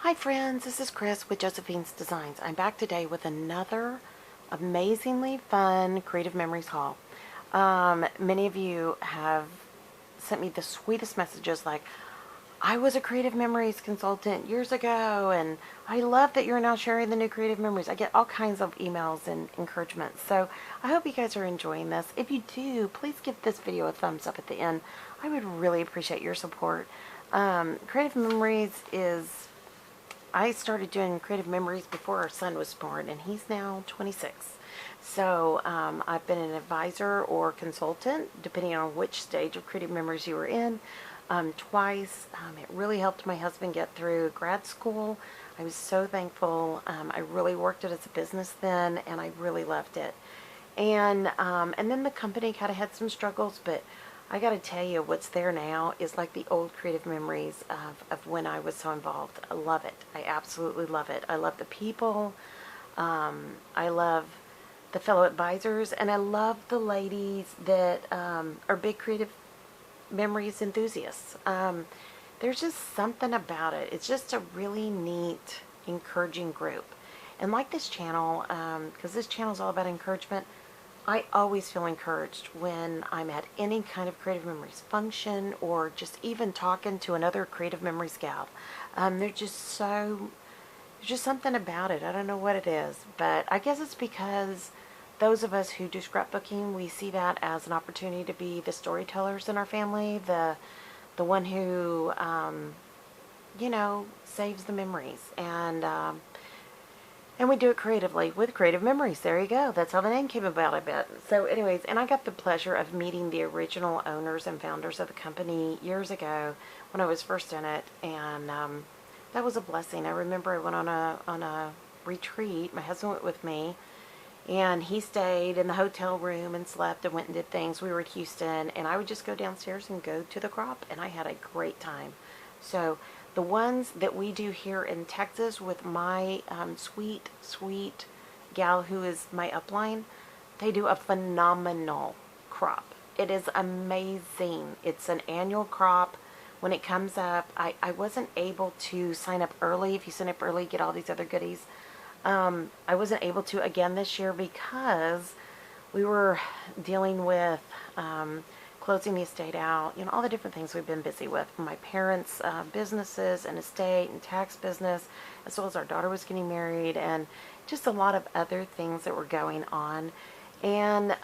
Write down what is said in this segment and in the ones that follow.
Hi friends, this is Chris with Josephine's Designs. I'm back today with another amazingly fun Creative Memories haul. Many of you have sent me the sweetest messages like, I was a Creative Memories consultant years ago and I love that you're now sharing the new Creative Memories. I get all kinds of emails and encouragement. So I hope you guys are enjoying this. If you do, please give this video a thumbs up at the end. I would really appreciate your support. Creative Memories is... I started doing Creative Memories before our son was born, and he's now 26. So I've been an advisor or consultant, depending on which stage of Creative Memories you were in, twice. It really helped my husband get through grad school. I was so thankful. I really worked it as a business then, and I really loved it. And then the company kind of had some struggles, but I got to tell you, what's there now is like the old Creative Memories of when I was so involved. I love it. I absolutely love it. I love the people. I love the fellow advisors, and I love the ladies that are big Creative Memories enthusiasts. There's just something about it. It's just a really neat, encouraging group. And like this channel, because this channel is all about encouragement, I always feel encouraged when I'm at any kind of Creative Memories function or just even talking to another Creative Memories gal. There's just something about it. I don't know what it is, but I guess it's because those of us who do scrapbooking, we see that as an opportunity to be the storytellers in our family, the one who, saves the memories. And we do it creatively with Creative Memories. There you go. That's how the name came about, I bet. So anyways, and I got the pleasure of meeting the original owners and founders of the company years ago when I was first in it. And that was a blessing. I remember I went on a retreat. My husband went with me. And he stayed in the hotel room and slept and went and did things. We were in Houston. And I would just go downstairs and go to the crop. And I had a great time. So the ones that we do here in Texas with my sweet gal who is my upline, they do a phenomenal crop. It is amazing. It's an annual crop. When it comes up, I wasn't able to sign up early. If you sign up early, you get all these other goodies. I wasn't able to again this year because we were dealing with closing the estate out, all the different things we've been busy with. My parents' businesses and estate and tax business, as well as our daughter was getting married, and just a lot of other things that were going on. And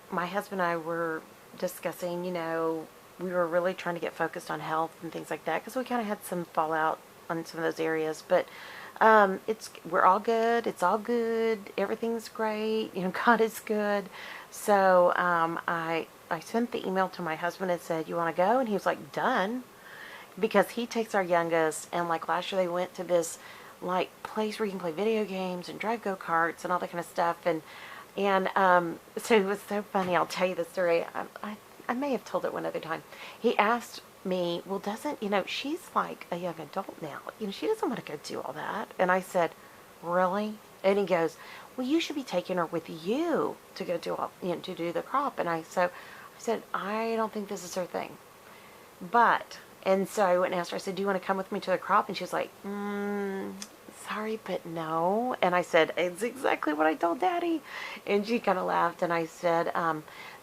my husband and I were discussing, we were really trying to get focused on health and things like that because we kind of had some fallout on some of those areas. But we're all good. It's all good. Everything's great. God is good. So I sent the email to my husband and said, you want to go? And he was like, done. Because he takes our youngest, and like last year they went to this like place where you can play video games and drive go-karts and all that kind of stuff. And so it was so funny. I'll tell you the story. I may have told it one other time. He asked me, well, she's like a young adult now. She doesn't want to go do all that. And I said, really? And he goes, well, you should be taking her with you to go do to do the crop. And I said, I don't think this is her thing. And so I went and asked her, I said, do you want to come with me to the crop? And she was like, sorry, but no. And I said, it's exactly what I told Daddy. And she kind of laughed. And I said,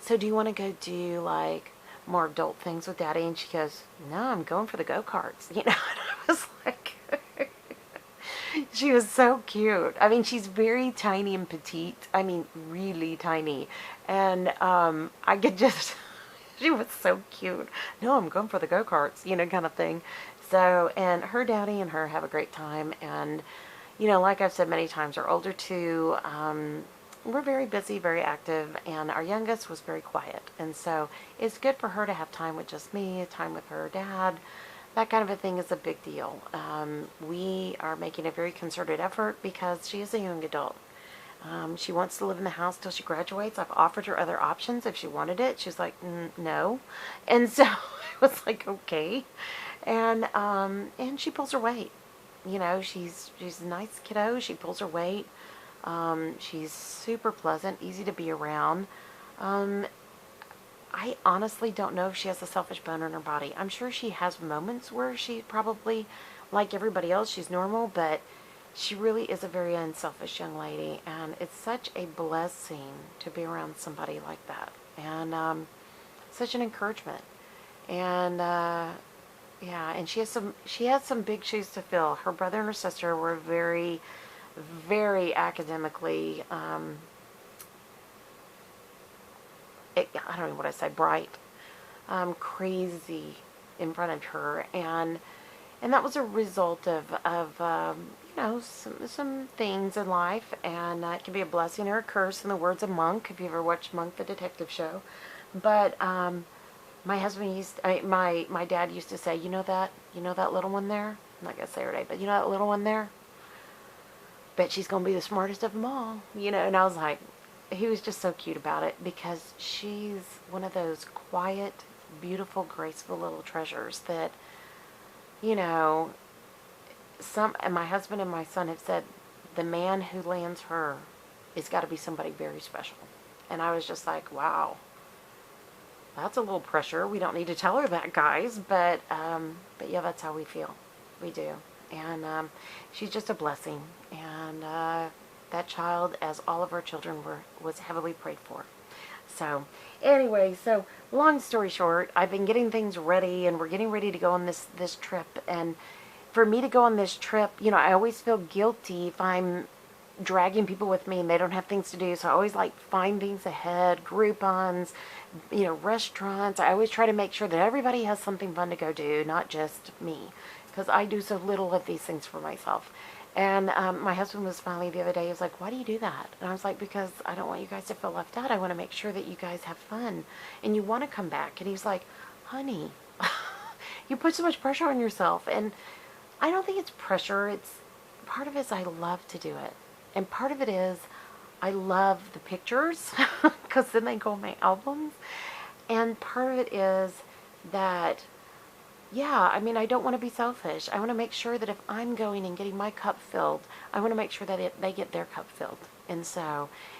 so do you want to go do like more adult things with Daddy? And she goes, no, I'm going for the go-karts. And I was like, she was so cute. I mean, she's very tiny and petite. I mean, really tiny. And I could just, she was so cute. No, I'm going for the go-karts, kind of thing. So, and her daddy and her have a great time. And, like I've said many times, our older two, we're very busy, very active, and our youngest was very quiet. And so it's good for her to have time with just me, time with her dad. That kind of a thing is a big deal. We are making a very concerted effort because she is a young adult. She wants to live in the house till she graduates. I've offered her other options if she wanted it. She's like, no. And so I was like, okay. And she pulls her weight. She's a nice kiddo. She pulls her weight. She's super pleasant, easy to be around. I honestly don't know if she has a selfish bone in her body. I'm sure she has moments where she probably like everybody else. She's normal, but she really is a very unselfish young lady, and it's such a blessing to be around somebody like that, and such an encouragement. And yeah, and she has some big shoes to fill. Her brother and her sister were very, very academically, I don't know what I say, bright, crazy in front of her, and that was a result of you know, some things in life, and it can be a blessing or a curse, in the words of Monk, if you ever watched Monk the Detective Show. But my husband my dad used to say, you know that little one there? I'm not gonna say her name, but you know that little one there? Bet she's gonna be the smartest of them all, you know. And I was like, he was just so cute about it, because she's one of those quiet, beautiful, graceful little treasures that, you know, and my husband and my son have said the man who lands her has got to be somebody very special. And I was just like, wow, that's a little pressure. We don't need to tell her that, guys, but yeah, that's how we feel. We do. And she's just a blessing. And that child, as all of our children was heavily prayed for. So anyway, so long story short, I've been getting things ready, and we're getting ready to go on this trip. And for me to go on this trip, you know, I always feel guilty if I'm dragging people with me and they don't have things to do. So I always like find things ahead, Groupons, you know, restaurants. I always try to make sure that everybody has something fun to go do, not just me, because I do so little of these things for myself. And my husband was smiling the other day. He was like, why do you do that? And I was like, because I don't want you guys to feel left out. I want to make sure that you guys have fun and you want to come back. And he was like, honey, you put so much pressure on yourself. And I don't think it's pressure. It's part of it is I love to do it. And part of it is I love the pictures, because then they go on my albums. And part of it is that, yeah, I mean, I don't want to be selfish. I want to make sure that if I'm going and getting my cup filled, I want to make sure that they get their cup filled. And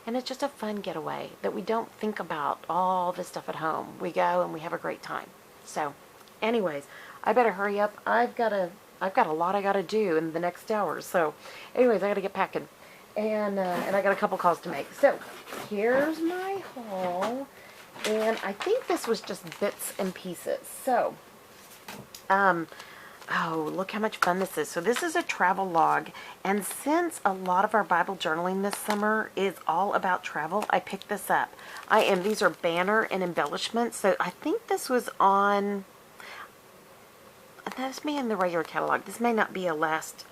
it's just a fun getaway that we don't think about all this stuff at home. We go and we have a great time. So anyways, I better hurry up. I've got a lot I got to do in the next hour. So anyways, I got to get packing. And I got a couple calls to make. So here's my haul. And I think this was just bits and pieces. So, oh, look how much fun this is. So this is a travel log. And since a lot of our Bible journaling this summer is all about travel, I picked this up. These are banner and embellishments. So I think this was on... That's me in the regular catalog. This may not be a last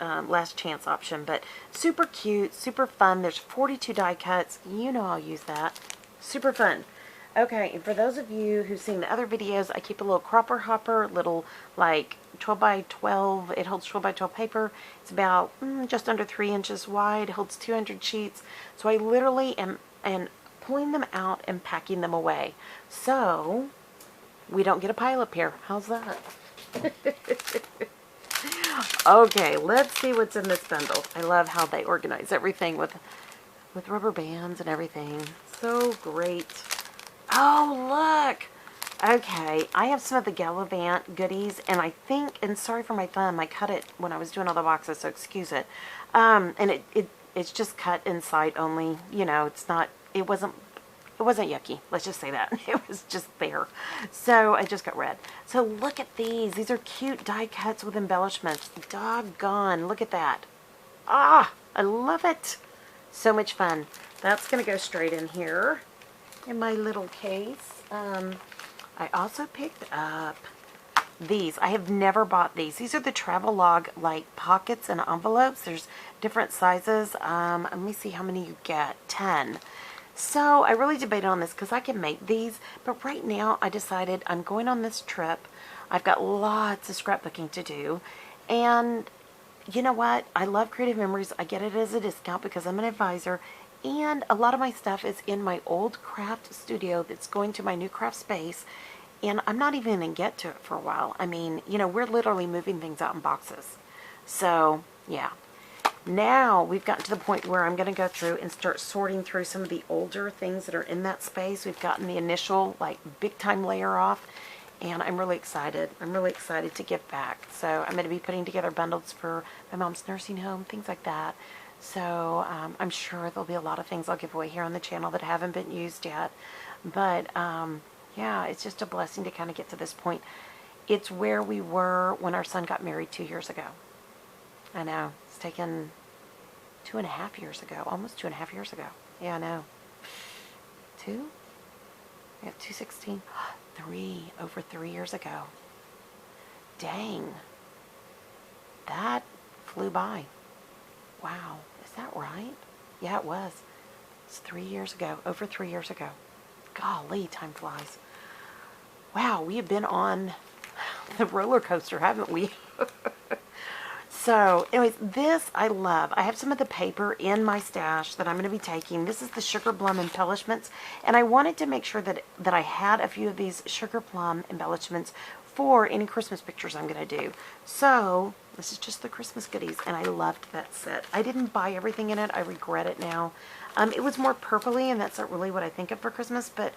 chance option, but super cute, super fun. There's 42 die cuts. You know I'll use that. Super fun. Okay, and for those of you who've seen the other videos, I keep a little cropper hopper, little like 12 by 12. It holds 12 by 12 paper. It's about just under 3 inches wide. It holds 200 sheets. So I literally am pulling them out and packing them away. So we don't get a pile up here. How's that? Okay, let's see what's in this bundle. I love how they organize everything with rubber bands and everything. So great. Oh, look. Okay, I have some of the Gallivant goodies, and I think, and sorry for my thumb, I cut it when I was doing all the boxes, so excuse it. And it's just cut inside only. You know, it wasn't yucky. Let's just say that. It was just there. So I just got red. So look at these. These are cute die cuts with embellishments. Doggone. Look at that. Ah, I love it. So much fun. That's going to go straight in here in my little case. I also picked up these. I have never bought these. These are the travel log like pockets and envelopes. There's different sizes. Let me see how many you get. 10. So I really debated on this because I can make these, but right now I decided I'm going on this trip. I've got lots of scrapbooking to do, and you know what? I love Creative Memories. I get it as a discount because I'm an advisor, and a lot of my stuff is in my old craft studio that's going to my new craft space, and I'm not even going to get to it for a while. I mean, you know, we're literally moving things out in boxes. So, yeah. Now we've gotten to the point where I'm going to go through and start sorting through some of the older things that are in that space. We've gotten the initial, like, big time layer off. and I'm really excited. I'm really excited to give back. So I'm going to be putting together bundles for my mom's nursing home, things like that. So I'm sure there'll be a lot of things I'll give away here on the channel that haven't been used yet. But yeah, it's just a blessing to kind of get to this point. It's where we were when our son got married 2 years ago. I know, it's taken 2.5 years ago, almost 2.5 years ago. Yeah, I know. 2? Yeah, 216. Over 3 years ago. Dang. That flew by. Wow. Is that right? Yeah, it was. It's 3 years ago. Over 3 years ago. Golly, time flies. Wow, we have been on the roller coaster, haven't we? So, anyways, this I love. I have some of the paper in my stash that I'm going to be taking. This is the Sugar Plum embellishments, and I wanted to make sure that I had a few of these Sugar Plum embellishments for any Christmas pictures I'm going to do. So, this is just the Christmas goodies, and I loved that set. I didn't buy everything in it. I regret it now. It was more purpley, and that's not really what I think of for Christmas, but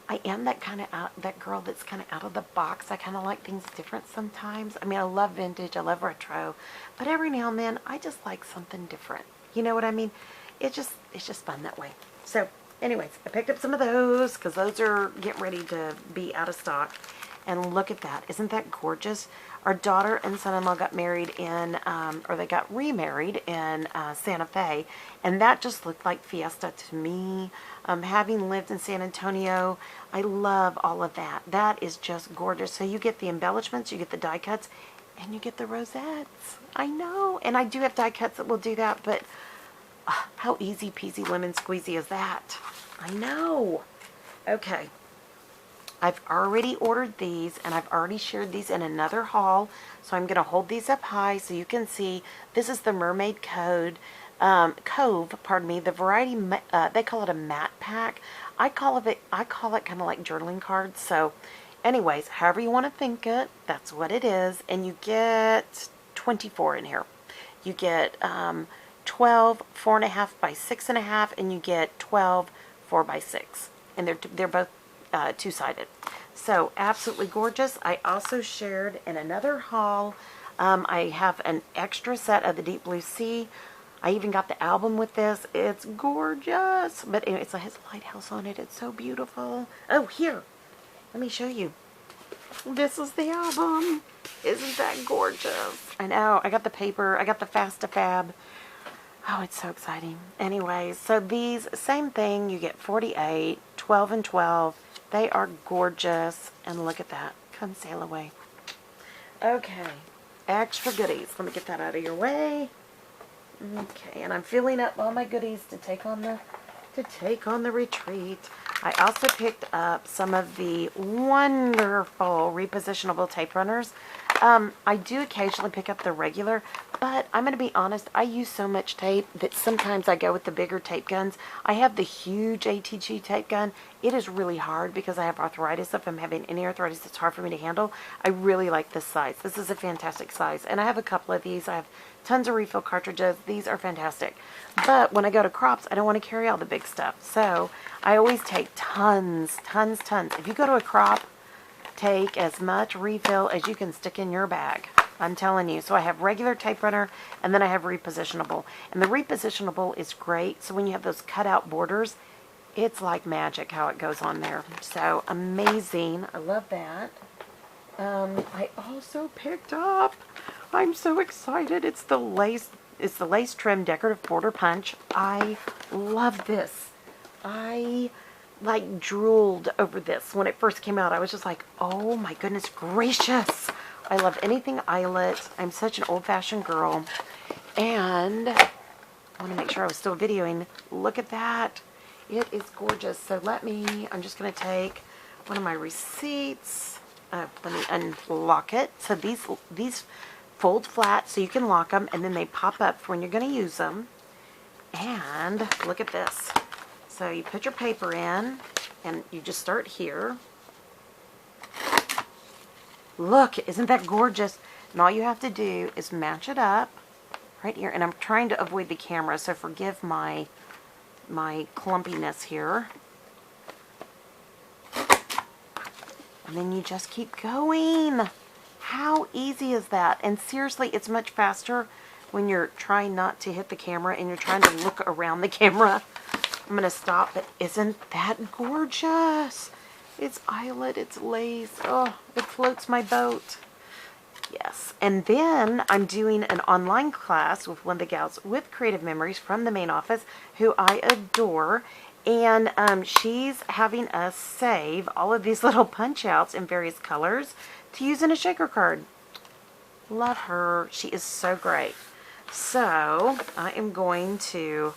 I am that girl that's kind of out of the box. I kind of like things different sometimes. I mean, I love vintage, I love retro, but every now and then I just like something different. You know what I mean? It's just fun that way. So, anyways, I picked up some of those because those are getting ready to be out of stock. And look at that. Isn't that gorgeous? Our daughter and son-in-law got married in, or they got remarried in Santa Fe, and that just looked like fiesta to me. Having lived in San Antonio, I love all of that. That is just gorgeous. So you get the embellishments, you get the die cuts, and you get the rosettes. I know, and I do have die cuts that will do that, but how easy peasy lemon squeezy is that? I know. Okay. I've already ordered these, and I've already shared these in another haul, so I'm going to hold these up high so you can see. This is the Mermaid Cove, the variety, they call it a matte pack. I call it kind of like journaling cards. So anyways, however you want to think it, that's what it is. And you get 24 in here. You get 12 4.5 by 6.5, and you get 12 4 by 6, and they're both two-sided. So absolutely gorgeous. I also shared in another haul, I have an extra set of the Deep Blue Sea. I even got the album with this. It's gorgeous, but it has a lighthouse on it. It's so beautiful. Oh, here, let me show you. This is the album. Isn't that gorgeous? I know. I got the paper. I got the Fast-A-Fab. Oh, it's so exciting. Anyways, so these, same thing. You get 48, 12 and 12. They are gorgeous. And look at that. Come sail away. Okay. Extra goodies. Let me get that out of your way. Okay. And I'm filling up all my goodies to take on the retreat. I also picked up some of the wonderful repositionable tape runners. I do occasionally pick up the regular, but I'm going to be honest, I use so much tape that sometimes I go with the bigger tape guns. I have the huge ATG tape gun. It is really hard because I have arthritis. If I'm having any arthritis, it's hard for me to handle. I really like this size. This is a fantastic size, and I have a couple of these. I have tons of refill cartridges. These are fantastic. But when I go to crops, I don't want to carry all the big stuff, so I always take tons. If you go to a crop, take as much refill as you can stick in your bag. I'm telling you. So I have regular tape runner, and then I have repositionable. And the repositionable is great. So when you have those cutout borders, it's like magic how it goes on there. So amazing. I love that. I also picked up, I'm so excited, it's the lace trim decorative border punch. I love this. I like drooled over this when it first came out. I was just like, oh my goodness gracious. I love anything eyelet. I'm such an old-fashioned girl. And I want to make sure I was still videoing. Look at that. It is gorgeous. So I'm just going to take one of my receipts. Let me unlock it. So these fold flat so you can lock them, and then they pop up for when you're going to use them. And look at this. So you put your paper in, and you just start here. Look, isn't that gorgeous? And all you have to do is match it up right here. And I'm trying to avoid the camera, so forgive my clumpiness here. and then you just keep going. How easy is that? And seriously, it's much faster when you're trying not to hit the camera and you're trying to look around the camera. I'm going to stop, but isn't that gorgeous? It's eyelet, it's lace. Oh, it floats my boat. Yes. And then I'm doing an online class with one of the gals with Creative Memories from the main office, who I adore. And she's having us save all of these little punch outs in various colors to use in a shaker card. Love her. She is so great. So I am going to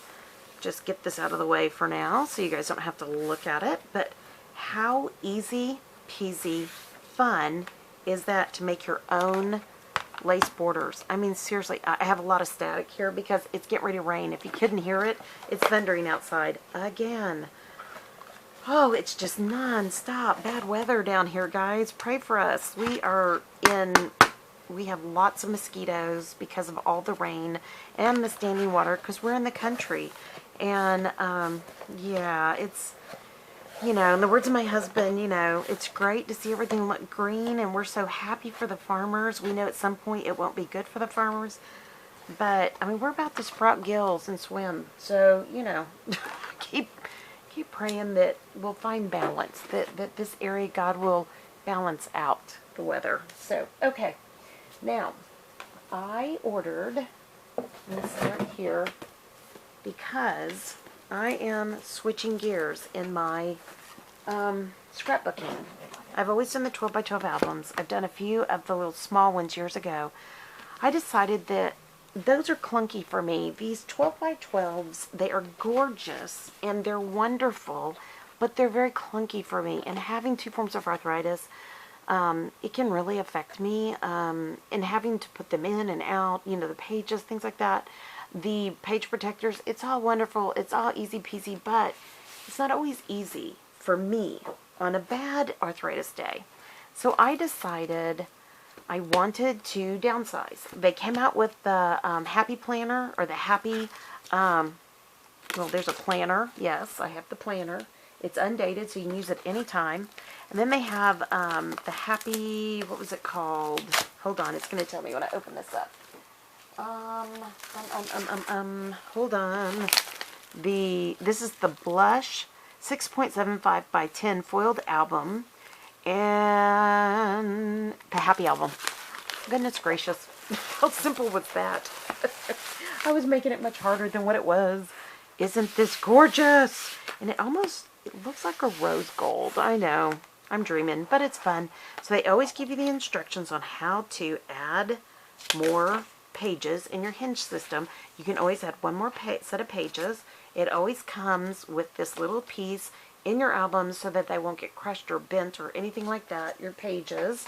just get this out of the way for now so you guys don't have to look at it. But how easy peasy fun is that to make your own lace borders? I mean, seriously, I have a lot of static here because it's getting ready to rain. If you couldn't hear it, it's thundering outside again. Oh, it's just non-stop bad weather down here, guys. Pray for us. We have lots of mosquitoes because of all the rain and the standing water because we're in the country. And, yeah, it's, you know, in the words of my husband, you know, it's great to see everything look green, and we're so happy for the farmers. We know at some point it won't be good for the farmers, but, I mean, we're about to sprout gills and swim. So, you know, keep praying that we'll find balance, that this area, God will balance out the weather. So, okay. Now, I ordered, I'm going to start here, because I am switching gears in my scrapbooking. I've always done the 12 by 12 albums. I've done a few of the little small ones years ago. I decided that those are clunky for me. These 12 by 12s, they are gorgeous and they're wonderful, but they're very clunky for me. And having two forms of arthritis, it can really affect me. And having to put them in and out, you know, the pages, things like that. The page protectors, it's all wonderful. It's all easy peasy, but it's not always easy for me on a bad arthritis day. So I decided I wanted to downsize. They came out with the Happy Planner, or the Happy, well, there's a planner. Yes, I have the planner. It's undated, so you can use it anytime. And then they have the Happy, what was it called? Hold on, it's going to tell me when I open this up. Hold on. This is the Blush 6.75 by 10 foiled album, and the Happy album. Goodness gracious, how simple was that? I was making it much harder than what it was. Isn't this gorgeous? And it looks like a rose gold. I know, I'm dreaming, but it's fun. So they always give you the instructions on how to add more pages in your hinge system. You can always add one more set of pages. It always comes with this little piece in your album so that they won't get crushed or bent or anything like that. Your pages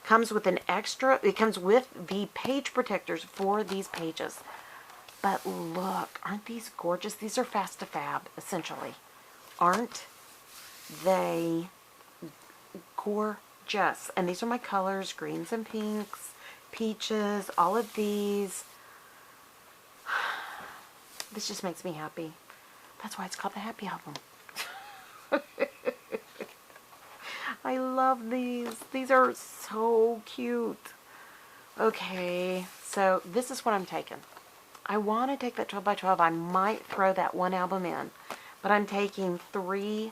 comes with an extra, it comes with the page protectors for these pages. But look, aren't these gorgeous? These are Fast to Fab, essentially. Aren't they gorgeous? And these are my colors, greens and pinks, peaches, all of these. This just makes me happy. That's why it's called the Happy Album. I love these. These are so cute. Okay, so this is what I'm taking. I want to take that 12 by 12. I might throw that one album in, but I'm taking 3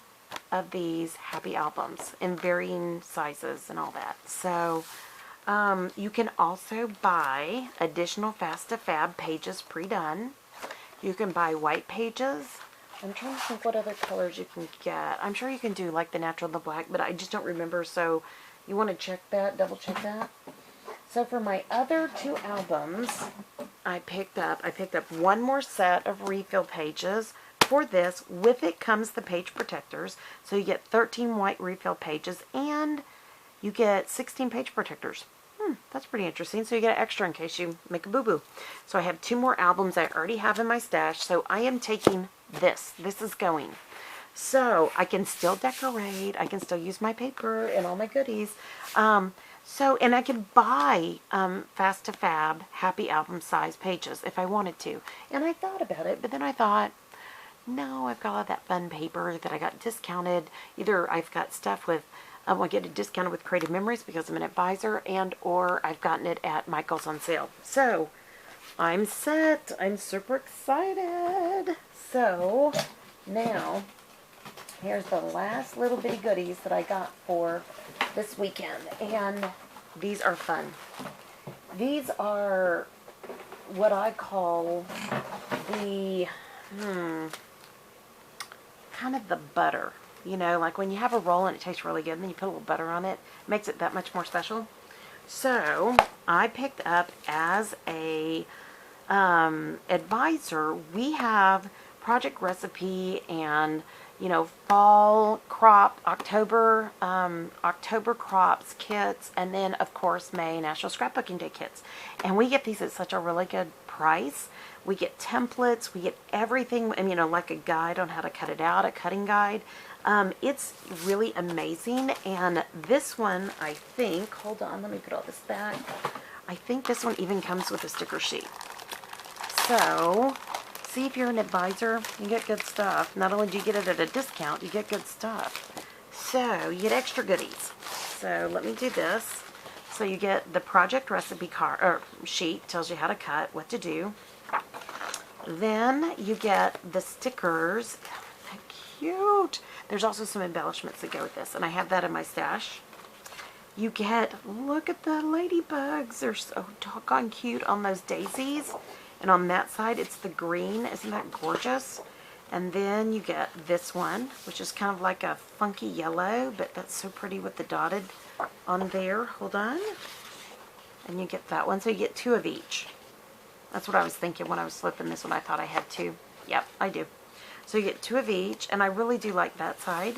of these Happy albums in varying sizes and all that. So you can also buy additional Fast to Fab pages pre-done. You can buy white pages. I'm trying to think what other colors you can get. I'm sure you can do like the natural and the black, but I just don't remember, so you want to check that, double check that. So for my other 2 albums, I picked up one more set of refill pages for this. With it comes the page protectors. So you get 13 white refill pages and you get 16 page protectors. That's pretty interesting. So you get an extra in case you make a boo-boo. So I have 2 more albums I already have in my stash. So I am taking this. This is going. So I can still decorate. I can still use my paper and all my goodies. And I can buy Fast to Fab Happy Album size pages if I wanted to. And I thought about it, but then I thought, no, I've got all that fun paper that I got discounted. Either I've got stuff with I get it discounted with Creative Memories because I'm an advisor, and or I've gotten it at Michael's on sale. So I'm set. I'm super excited. So now here's the last little bitty goodies that I got for this weekend, and these are fun. These are what I call the kind of the butter. You know, like when you have a roll and it tastes really good and then you put a little butter on it, it makes it that much more special. So I picked up as a advisor, we have Project Recipe and, you know, fall crop, October crops kits, and then of course May National Scrapbooking Day kits. And we get these at such a really good price. We get templates, we get everything, and you know, like a guide on how to cut it out, a cutting guide. It's really amazing. And this one, I think, hold on, let me put all this back. I think this one even comes with a sticker sheet. So, see, if you're an advisor, you get good stuff. Not only do you get it at a discount, you get good stuff. So, you get extra goodies. So, let me do this. So, you get the project recipe card, or sheet, tells you how to cut, what to do. Then, you get the stickers. They're cute. There's also some embellishments that go with this, and I have that in my stash. You get, look at the ladybugs. They're so doggone cute on those daisies. And on that side, it's the green. Isn't that gorgeous? And then you get this one, which is kind of like a funky yellow, but that's so pretty with the dotted on there. Hold on. And you get that one. So you get two of each. That's what I was thinking when I was flipping this one. I thought I had two. Yep, I do. So you get two of each, and I really do like that side.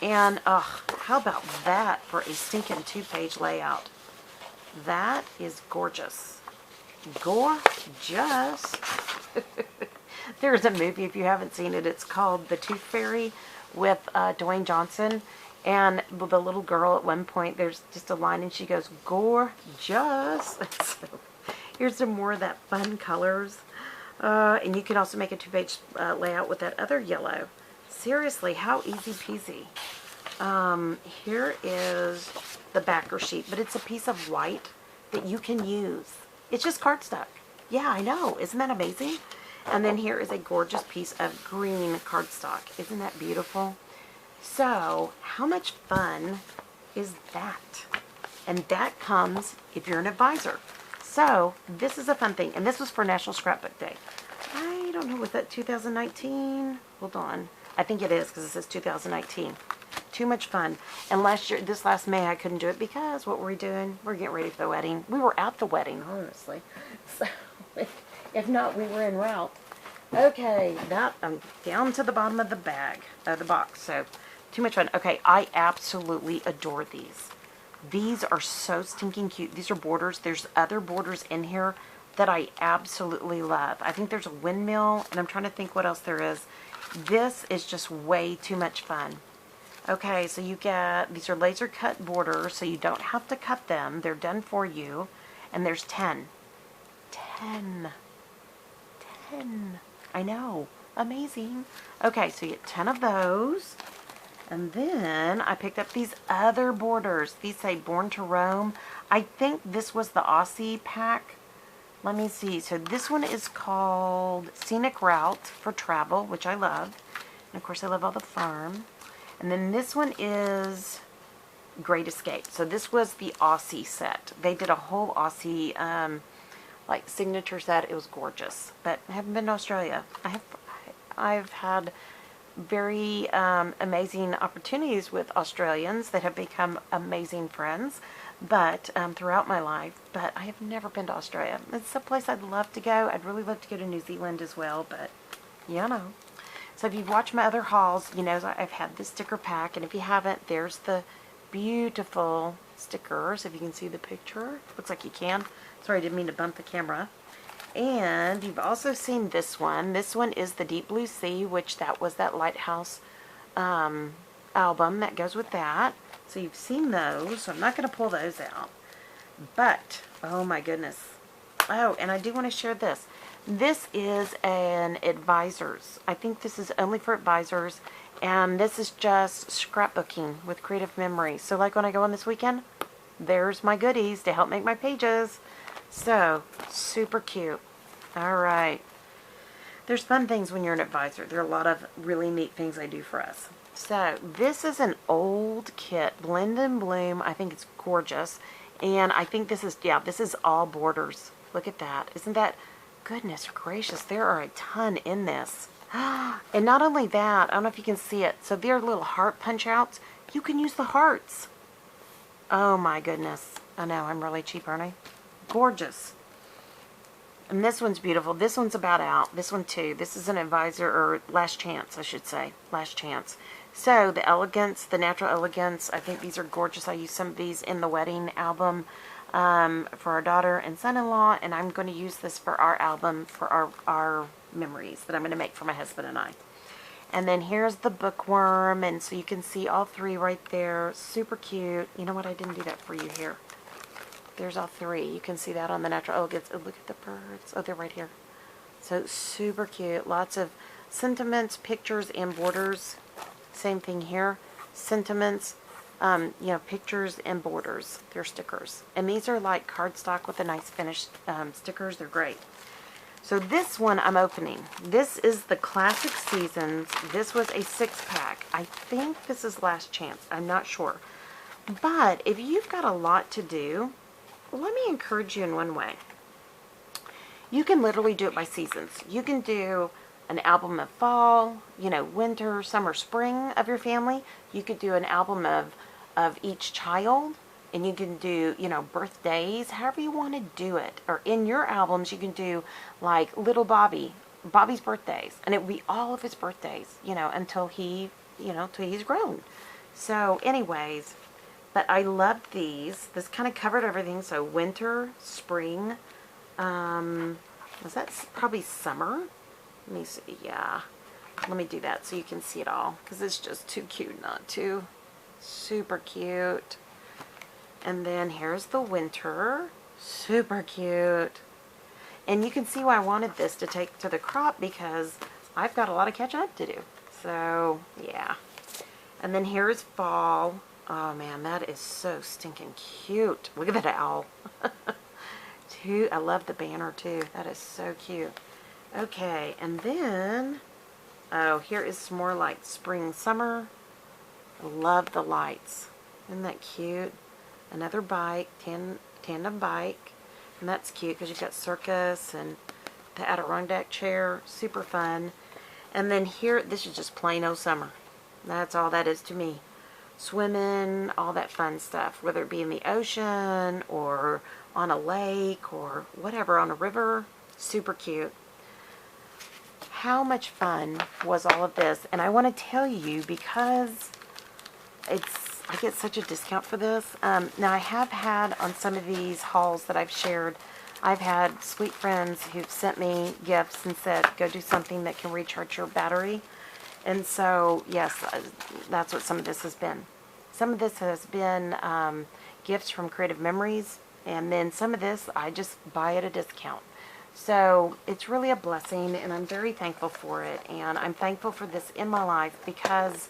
And, how about that for a stinking 2-page layout? That is gorgeous. Gorgeous. There's a movie, if you haven't seen it, it's called The Tooth Fairy with Dwayne Johnson. And the little girl at one point, there's just a line and she goes, gorgeous. So here's some more of that fun colors. And you can also make a 2-page layout with that other yellow. Seriously, how easy peasy. Here is the backer sheet, but it's a piece of white that you can use. It's just cardstock. Yeah, I know. Isn't that amazing? And then here is a gorgeous piece of green cardstock. Isn't that beautiful? So, how much fun is that? And that comes if you're an advisor. So, this is a fun thing. And this was for National Scrapbook Day. I don't know, was that 2019? Hold on. I think it is because it says 2019. Too much fun. And this last May, I couldn't do it because what were we doing? We're getting ready for the wedding. We were at the wedding, honestly. So, if not, we were en route. Okay, I'm down to the bottom of the box. So, too much fun. Okay, I absolutely adore these. These are so stinking cute. These are borders. There's other borders in here that I absolutely love. I think there's a windmill, and I'm trying to think what else there is. This is just way too much fun. Okay, so you get, these are laser cut borders, so you don't have to cut them. They're done for you. And there's 10. 10. I know. Amazing. Okay, so you get 10 of those. And then I picked up these other borders. These say Born to Roam. I think this was the Aussie pack. Let me see. So this one is called Scenic Route for Travel, which I love. And of course I love all the farm. And then this one is Great Escape. So this was the Aussie set. They did a whole Aussie like signature set. It was gorgeous. But I haven't been to Australia. I've had very amazing opportunities with Australians that have become amazing friends, but throughout my life. But I have never been to Australia. It's a place I'd love to go. I'd really love to go to New Zealand as well, but you know. So if you've watched my other hauls, you know I've had this sticker pack, and if you haven't, there's the beautiful stickers. If you can see the picture, looks like you can. Sorry, I didn't mean to bump the camera. And you've also seen this one. This one is the Deep Blue Sea, which that was that Lighthouse album that goes with that. So you've seen those, so I'm not going to pull those out. But, oh my goodness, Oh, and I do want to share this. This is an advisors. I think this is only for advisors. And this is just scrapbooking with Creative Memory. So like when I go on this weekend, there's my goodies to help make my pages. So, super cute. All right. There's fun things when you're an advisor. There are a lot of really neat things they do for us. So, this is an old kit, Blend and Bloom. I think it's gorgeous. And I think this is, yeah, this is all borders. Look at that. Isn't that, goodness gracious, there are a ton in this. And not only that, I don't know if you can see it. So there are little heart punch outs. You can use the hearts. Oh my goodness. I know, I'm really cheap, aren't I? Gorgeous. And this one's beautiful. This one's about out. This one too. This is an advisor, or last chance, I should say. Last chance. So the Elegance, the Natural Elegance, I think these are gorgeous. I used some of these in the wedding album for our daughter and son-in-law, and I'm going to use this for our album, for our memories that I'm going to make for my husband and I. And then here's the bookworm, and so you can see all three right there. Super cute. You know what? I didn't do that for you here. There's all three. You can see that on the Natural Elegance. Oh, look at the birds. Oh, they're right here. So super cute. Lots of sentiments, pictures, and borders. Same thing here. Sentiments, you know, pictures and borders. They're stickers. And these are like cardstock with a nice finished stickers. They're great. So this one I'm opening. This is the Classic Seasons. This was a 6-pack. I think this is last chance. I'm not sure. But if you've got a lot to do, let me encourage you in one way. You can literally do it by seasons. You can do an album of fall, you know, winter, summer, spring of your family. You could do an album of each child. And you can do, you know, birthdays, however you want to do it. Or in your albums, you can do like little Bobby's birthdays. And it would be all of his birthdays, you know, until he, you know, till he's grown. So anyways, but I loved these. This kind of covered everything. So winter, spring, was that probably summer? Let me see, yeah. Let me do that so you can see it all. Because it's just too cute not to. Super cute. And then here's the winter. Super cute. And you can see why I wanted this to take to the crop, because I've got a lot of catching up to do. So, yeah. And then here's fall. Oh man, that is so stinking cute. Look at that owl. I love the banner too. That is so cute. Okay, and then, oh, here is some more like spring, summer. I love the lights. Isn't that cute? Another bike, tandem bike, and that's cute because you've got circus and the Adirondack chair, super fun. And then here, this is just plain old summer. That's all that is to me. Swimming, all that fun stuff, whether it be in the ocean or on a lake or whatever, on a river, super cute. How much fun was all of this? And I want to tell you, because I get such a discount for this. Now I have had on some of these hauls that I've shared, I've had sweet friends who've sent me gifts and said, go do something that can recharge your battery. And so, yes, that's what some of this has been. Some of this has been gifts from Creative Memories, and then some of this I just buy at a discount. So it's really a blessing, and I'm very thankful for it. And I'm thankful for this in my life because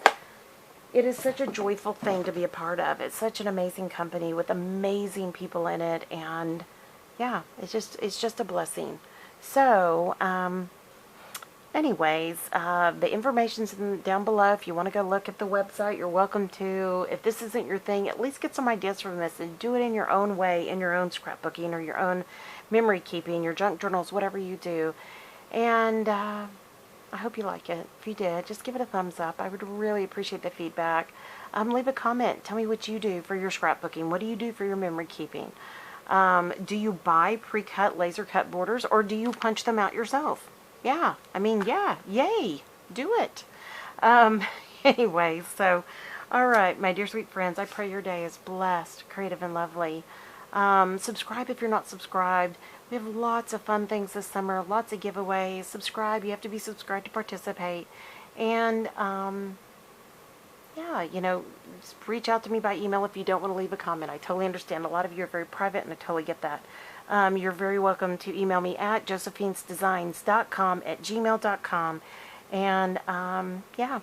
it is such a joyful thing to be a part of. It's such an amazing company with amazing people in it, and yeah, it's just a blessing. So, anyways, the information's down below. If you want to go look at the website, you're welcome to. If this isn't your thing, at least get some ideas from this and do it in your own way, in your own scrapbooking or your own memory keeping, your junk journals, whatever you do. And I hope you like it. If you did, just give it a thumbs up. I would really appreciate the feedback. Leave a comment. Tell me what you do for your scrapbooking. What do you do for your memory keeping? Do you buy pre-cut laser cut borders, or do you punch them out yourself? Yeah, I mean, yeah, yay, do it. Anyway, so, all right, my dear sweet friends, I pray your day is blessed, creative, and lovely. Subscribe if you're not subscribed. We have lots of fun things this summer, lots of giveaways. Subscribe. You have to be subscribed to participate. And, yeah, you know, reach out to me by email if you don't want to leave a comment. I totally understand. A lot of you are very private, and I totally get that. you're very welcome to email me at josephinesdesigns.com@gmail.com. And yeah,